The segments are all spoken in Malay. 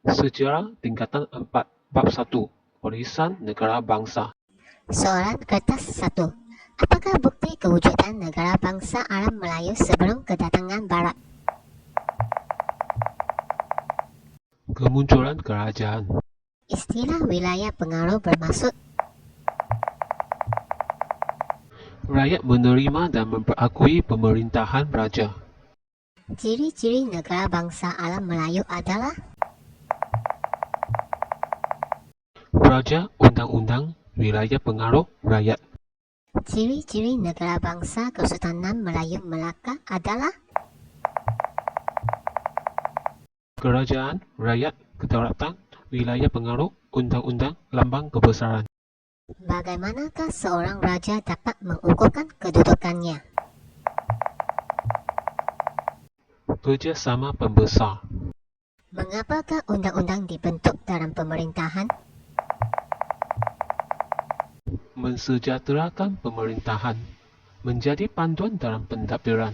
Sejarah tingkatan 4, Bab 1, Warisan Negara Bangsa. Soalan kertas 1. Apakah bukti kewujudan negara bangsa Arab Melayu sebelum kedatangan Barat? Kemunculan kerajaan. Istilah wilayah pengaruh bermaksud Rakyat menerima dan memperakui pemerintahan raja. ciri-ciri negara bangsa Arab Melayu adalah Raja, undang-undang, wilayah pengaruh, rakyat. ciri-ciri negara bangsa Kesultanan Melayu Melaka adalah Kerajaan, rakyat, kedaulatan, wilayah pengaruh, undang-undang, lambang kebesaran. bagaimanakah seorang raja dapat mengukuhkan kedudukannya? Kerjasama pembesar. Mengapakah undang-undang dibentuk dalam pemerintahan? Mensejahterakan pemerintahan. Menjadi panduan dalam pentadbiran.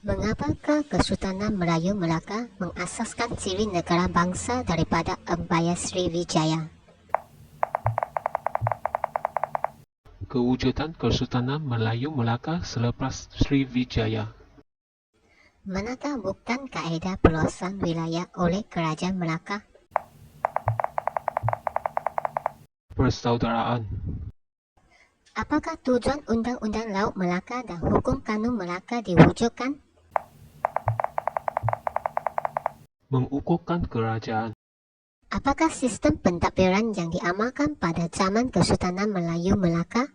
Mengapakah Kesultanan Melayu Melaka mengasaskan ciri negara bangsa daripada Empayar Sriwijaya? Kewujudan Kesultanan Melayu Melaka selepas Sriwijaya. Manakah bukan kaedah perluasan wilayah oleh Kerajaan Melaka? Persaudaraan. Apakah tujuan Undang-Undang Laut Melaka dan Hukum Kanun Melaka diwujudkan? Mengukuhkan kerajaan. Apakah sistem pentadbiran yang diamalkan pada zaman Kesultanan Melayu Melaka?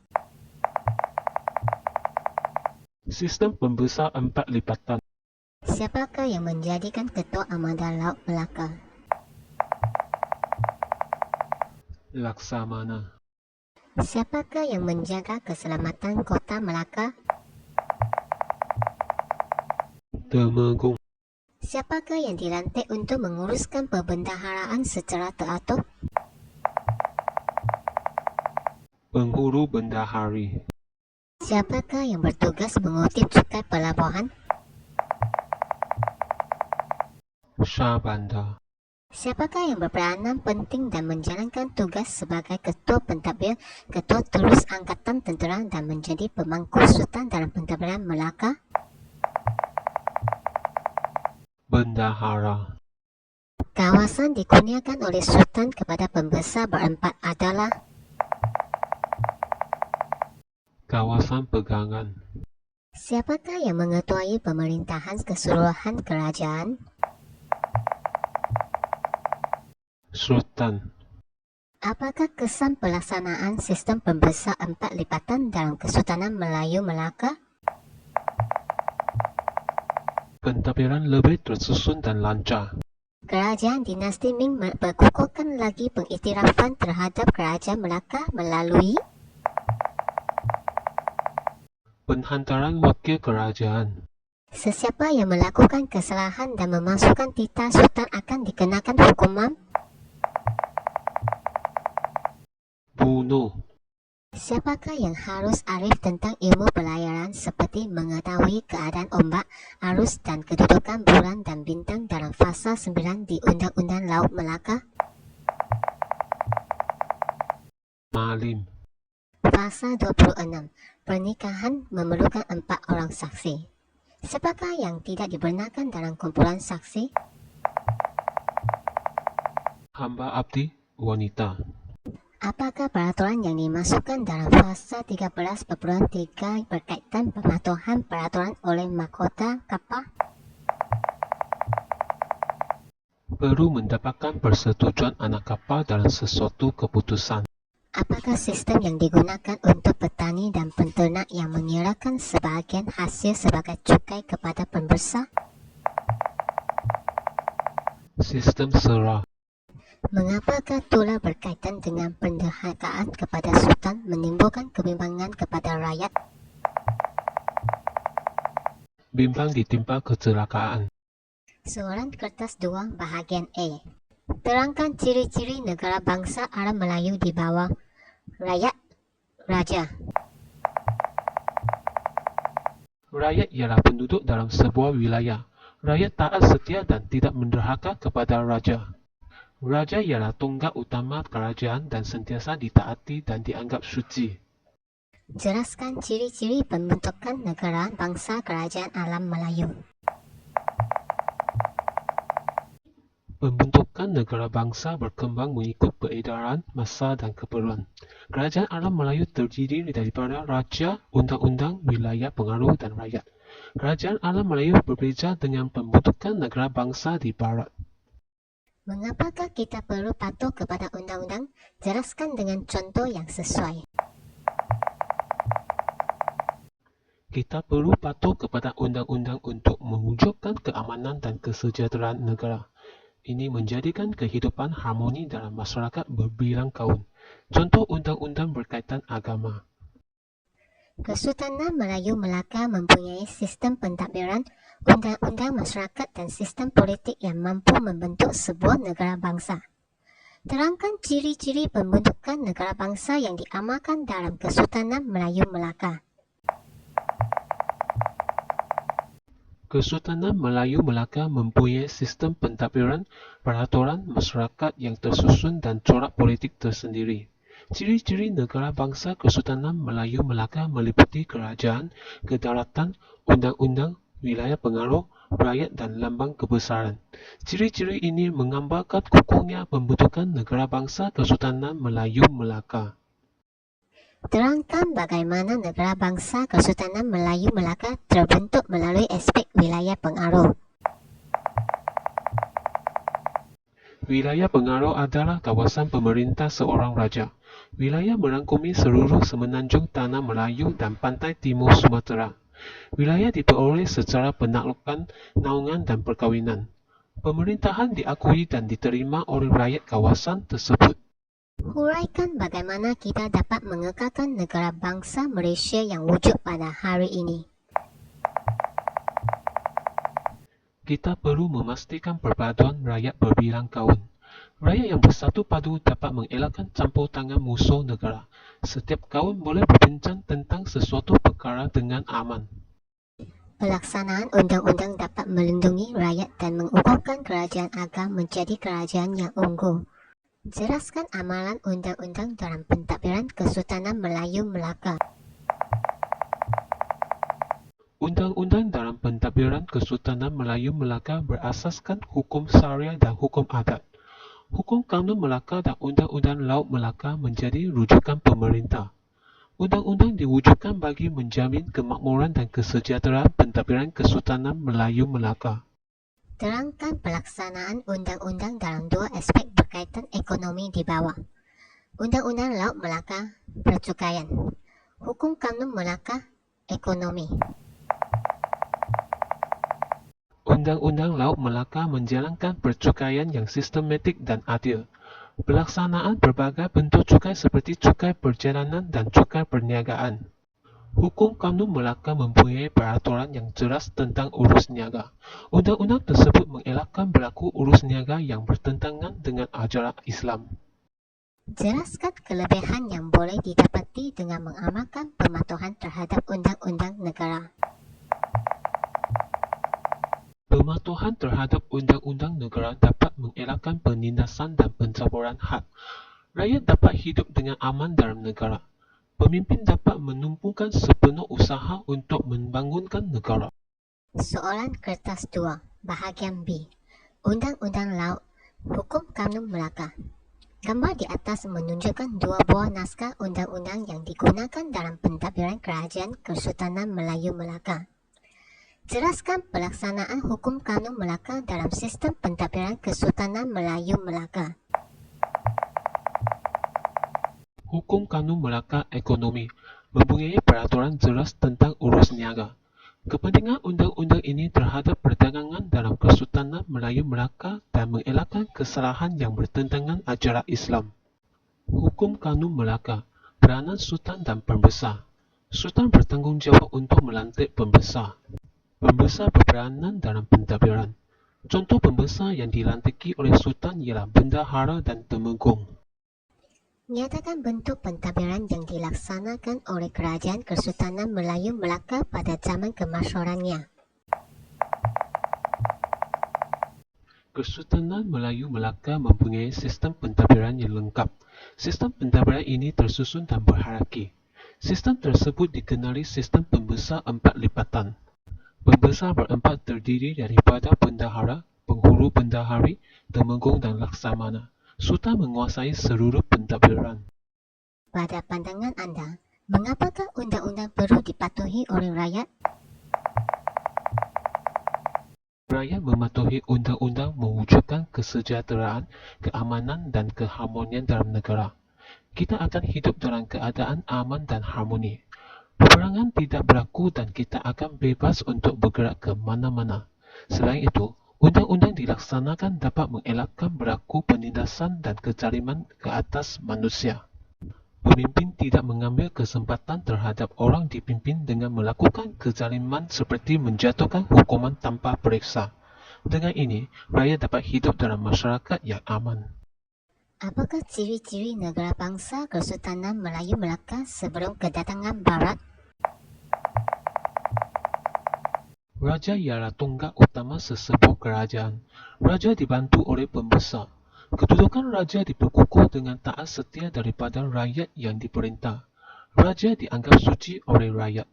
Sistem pembesar 4 lipatan. Siapakah yang menjadikan Ketua Armada Laut Melaka? Laksamana. Siapakah yang menjaga keselamatan kota Melaka? Temenggung. Siapakah yang dilantik untuk menguruskan perbendaharaan secara teratur? Penghulu bendahari. Siapakah yang bertugas mengutip cukai pelabuhan? Shah Bandar. Siapakah yang berperanan penting dan menjalankan tugas sebagai Ketua Pentadbir, Ketua Terus Angkatan Tentera dan menjadi pemangku sultan dalam pentadbiran Melaka? Bendahara. Kawasan dikurniakan oleh Sultan kepada pembesar berempat adalah Kawasan pegangan. siapakah yang mengetuai pemerintahan keseluruhan kerajaan? Sultan. Apakah kesan pelaksanaan sistem pembesar 4 lipatan dalam Kesultanan Melayu Melaka? Pentadbiran lebih tersusun dan lancar. Kerajaan dinasti Ming berkukuhkan lagi pengiktirafan terhadap Kerajaan Melaka melalui Penghantaran wakil kerajaan. sesiapa yang melakukan kesalahan dan memasukkan titah sultan akan dikenakan hukuman. Bunuh. Siapakah yang harus arif tentang ilmu pelayaran seperti mengetahui keadaan ombak, arus dan kedudukan bulan dan bintang dalam fasa 9 di Undang-Undang Laut Melaka? Malim. Fasa 26. Pernikahan memerlukan 4 orang saksi. Siapakah yang tidak dibenarkan dalam kumpulan saksi? Hamba abdi, wanita. Apakah peraturan yang dimasukkan dalam fasa 13.3 berkaitan pematuhan peraturan oleh mahkota kapal? Perlu mendapatkan persetujuan anak kapal dalam sesuatu keputusan. Apakah sistem yang digunakan untuk petani dan penternak yang menyerahkan sebahagian hasil sebagai cukai kepada pembesar? Sistem serah. Mengapakah tular berkaitan dengan penderhakaan kepada sultan menimbulkan kebimbangan kepada rakyat? Bimbang ditimpa kecelakaan. Soalan kertas 2 bahagian A. Terangkan ciri-ciri negara bangsa Arab Melayu di bawah. Rakyat, raja. Rakyat ialah penduduk dalam sebuah wilayah. Rakyat taat setia dan tidak menderhaka kepada raja. Raja ialah tonggak utama kerajaan dan sentiasa ditaati dan dianggap suci. Jelaskan ciri-ciri pembentukan negara bangsa kerajaan alam Melayu. Pembentukan negara bangsa berkembang mengikut peredaran masa dan keperluan. Kerajaan alam Melayu terdiri daripada raja, undang-undang, wilayah pengaruh dan rakyat. Kerajaan alam Melayu berbeza dengan pembentukan negara bangsa di barat. Mengapakah kita perlu patuh kepada undang-undang? Jelaskan dengan contoh yang sesuai. Kita perlu patuh kepada undang-undang untuk mewujudkan keamanan dan kesejahteraan negara. Ini menjadikan kehidupan harmoni dalam masyarakat berbilang kaum. Contoh undang-undang berkaitan agama. Kesultanan Melayu Melaka mempunyai sistem pentadbiran, undang-undang masyarakat dan sistem politik yang mampu membentuk sebuah negara bangsa. Terangkan ciri-ciri pembentukan negara bangsa yang diamalkan dalam Kesultanan Melayu Melaka. Kesultanan Melayu Melaka mempunyai sistem pentadbiran, peraturan masyarakat yang tersusun dan corak politik tersendiri. Ciri-ciri negara bangsa Kesultanan Melayu Melaka meliputi kerajaan, kedaulatan, undang-undang, wilayah pengaruh, rakyat dan lambang kebesaran. Ciri-ciri ini menggambarkan kukuhnya pembentukan negara bangsa Kesultanan Melayu Melaka. Terangkan bagaimana negara bangsa Kesultanan Melayu Melaka terbentuk melalui aspek wilayah pengaruh. Wilayah pengaruh adalah kawasan pemerintah seorang raja. Wilayah merangkumi seluruh semenanjung Tanah Melayu dan pantai timur Sumatera. Wilayah diperoleh secara penaklukan, naungan dan perkahwinan. Pemerintahan diakui dan diterima oleh rakyat kawasan tersebut. Huraikan bagaimana kita dapat mengekalkan negara bangsa Malaysia yang wujud pada hari ini. Kita perlu memastikan perpaduan rakyat berbilang kaum. Rakyat yang bersatu padu dapat mengelakkan campur tangan musuh negara. Setiap kaum boleh berbincang tentang sesuatu perkara dengan aman. Pelaksanaan undang-undang dapat melindungi rakyat dan mengukuhkan kerajaan agam menjadi kerajaan yang unggul. Jelaskan amalan undang-undang dalam pentadbiran Kesultanan Melayu Melaka. Undang-undang dalam pentadbiran Kesultanan Melayu Melaka berasaskan hukum syariah dan hukum adat. Hukum Kanun Melaka dan Undang-Undang Laut Melaka menjadi rujukan pemerintah. Undang-undang diwujudkan bagi menjamin kemakmuran dan kesejahteraan pentadbiran Kesultanan Melayu Melaka. Terangkan pelaksanaan undang-undang dalam dua aspek berkaitan ekonomi di bawah. Undang-Undang Laut Melaka, percukaian. Hukum Kanun Melaka, ekonomi. Undang-Undang Laut Melaka menjalankan percukaian yang sistematik dan adil. Pelaksanaan berbagai bentuk cukai seperti cukai perjalanan dan cukai perniagaan. Hukum Kanun Melaka mempunyai peraturan yang jelas tentang urus niaga. Undang-undang tersebut mengelakkan berlaku urus niaga yang bertentangan dengan ajaran Islam. Jelaskan kelebihan yang boleh didapati dengan mengamalkan pematuhan terhadap undang-undang negara. Pematuhan terhadap undang-undang negara dapat mengelakkan penindasan dan pencaburan hak. Rakyat dapat hidup dengan aman dalam negara. Pemimpin dapat menumpukan sepenuh usaha untuk membangunkan negara. Soalan kertas 2, bahagian B. Undang-Undang Laut, Hukum Kanun Melaka. Gambar di atas menunjukkan dua buah naskah undang-undang yang digunakan dalam pentadbiran Kerajaan Kesultanan Melayu Melaka. Jelaskan pelaksanaan Hukum Kanun Melaka dalam sistem pentadbiran Kesultanan Melayu Melaka. Hukum Kanun Melaka Ekonomi mempunyai peraturan jelas tentang urus niaga. Kepentingan undang-undang ini terhadap perdagangan dalam Kesultanan Melayu Melaka dan mengelakkan kesalahan yang bertentangan ajaran Islam. Hukum Kanun Melaka, peranan Sultan dan Pembesar. Sultan bertanggungjawab untuk melantik pembesar. Pembesar berperanan dalam pentadbiran. Contoh pembesar yang dilantiki oleh Sultan ialah Bendahara dan Temenggung. Nyatakan bentuk pentadbiran yang dilaksanakan oleh Kerajaan Kesultanan Melayu Melaka pada zaman kemasyhurannya. Kesultanan Melayu Melaka mempunyai sistem pentadbiran yang lengkap. Sistem pentadbiran ini tersusun dan berhierarki. Sistem tersebut dikenali sistem pembesar empat lipatan. Pembesar berempat terdiri daripada bendahara, penghulu bendahari, temenggung dan laksamana. Sultan menguasai seluruh pentadbiran. Pada pandangan anda, mengapakah undang-undang perlu dipatuhi oleh rakyat? Rakyat mematuhi undang-undang mewujudkan kesejahteraan, keamanan dan keharmonian dalam negara. Kita akan hidup dalam keadaan aman dan harmoni. Peperangan tidak berlaku dan kita akan bebas untuk bergerak ke mana-mana. Selain itu, undang-undang dilaksanakan dapat mengelakkan berlaku penindasan dan kezaliman ke atas manusia. Pemimpin tidak mengambil kesempatan terhadap orang dipimpin dengan melakukan kezaliman seperti menjatuhkan hukuman tanpa periksa. Dengan ini, rakyat dapat hidup dalam masyarakat yang aman. Apakah ciri-ciri negara bangsa Kesultanan Melayu Melaka sebelum kedatangan Barat? Raja ialah tonggak utama sesebuah kerajaan. Raja dibantu oleh pembesar. Kedudukan raja diperkukuh dengan taat setia daripada rakyat yang diperintah. Raja dianggap suci oleh rakyat.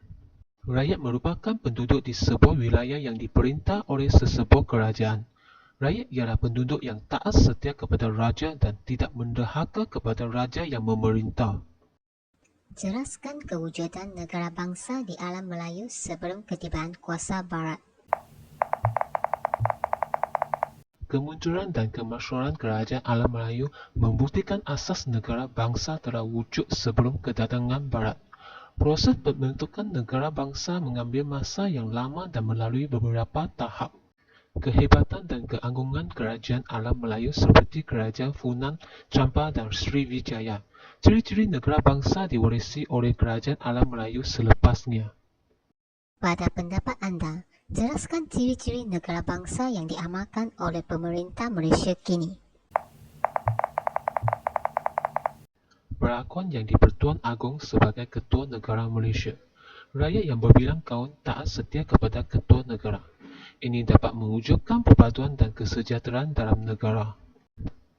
Rakyat merupakan penduduk di sebuah wilayah yang diperintah oleh sesebuah kerajaan. Rakyat ialah penduduk yang taat setia kepada raja dan tidak mendahaka kepada raja yang memerintah. Jelaskan kewujudan negara bangsa di alam Melayu sebelum ketibaan kuasa Barat. Kemunculan dan kemasyhuran kerajaan alam Melayu membuktikan asas negara bangsa telah wujud sebelum kedatangan Barat. Proses pembentukan negara bangsa mengambil masa yang lama dan melalui beberapa tahap. Kehebatan dan keagungan kerajaan alam Melayu seperti Kerajaan Funan, Champa dan Sriwijaya. Ciri-ciri negara bangsa diwarisi oleh kerajaan alam Melayu selepasnya. Pada pendapat anda, jelaskan ciri-ciri negara bangsa yang diamalkan oleh pemerintah Malaysia kini. Berlakon yang di-Pertuan Agong sebagai Ketua Negara Malaysia. Rakyat yang berbilang kaum taat setia kepada Ketua Negara. Ini dapat mewujudkan perpaduan dan kesejahteraan dalam negara.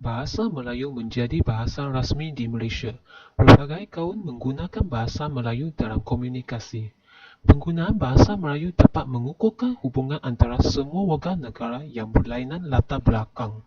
Bahasa Melayu menjadi bahasa rasmi di Malaysia. Pelbagai kaum menggunakan bahasa Melayu dalam komunikasi. Penggunaan bahasa Melayu dapat mengukuhkan hubungan antara semua warga negara yang berlainan latar belakang.